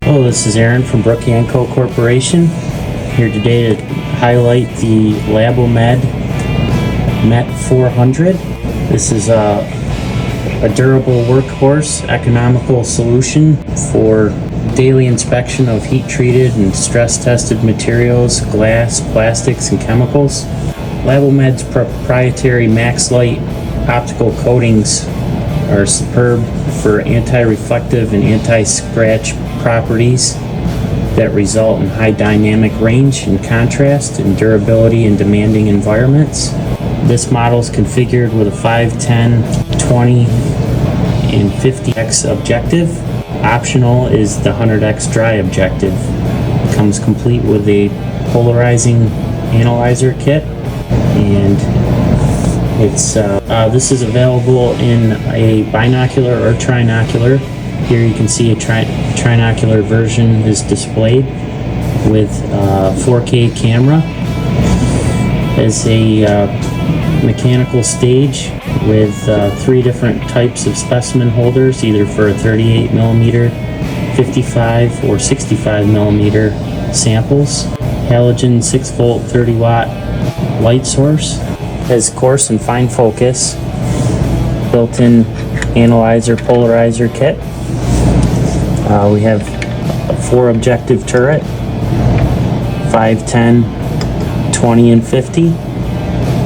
Hello, this is Aaron from Brook Anco Corporation, here today to highlight the Labomed MET 400. This is a durable workhorse economical solution for daily inspection of heat-treated and stress-tested materials, glass, plastics, and chemicals. Labomed's proprietary MaxLight optical coatings are superb for anti-reflective and anti-scratch properties that result in high dynamic range and contrast and durability in demanding environments. This model is configured with a 5, 10, 20, and 50x objective. Optional is the 100x dry objective. It comes complete with a polarizing analyzer kit, and this is available in a binocular or trinocular. Here you can see a trinocular version is displayed with 4K camera. As a mechanical stage with 3 different types of specimen holders, either for a 38 millimeter, 55 or 65 millimeter samples. Halogen 6 volt 30 watt light source. Has coarse and fine focus. Built-in analyzer polarizer kit. We have a 4 objective turret, 5, 10, 20, and 50.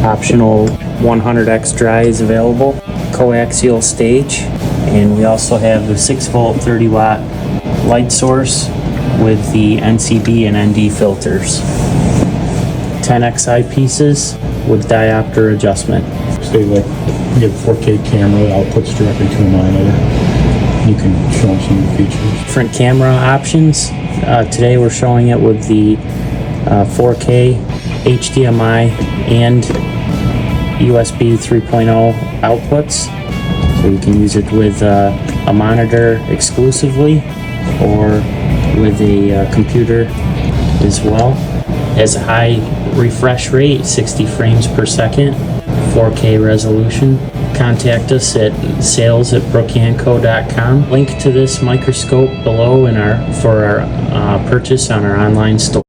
Optional 100x dry is available. Coaxial stage, and we also have the 6 volt 30 watt light source with the NCB and ND filters. 10x eyepieces with diopter adjustment. Say like you have a 4K camera that outputs directly to a monitor. You can show them some of the features. Different camera options. Today we're showing it with the 4K HDMI and USB 3.0 outputs. So you can use it with a monitor exclusively or with a computer as well. Has a high refresh rate, 60 frames per second, 4K resolution. Contact us at sales@brookanco.com. Link to this microscope below for our purchase on our online store.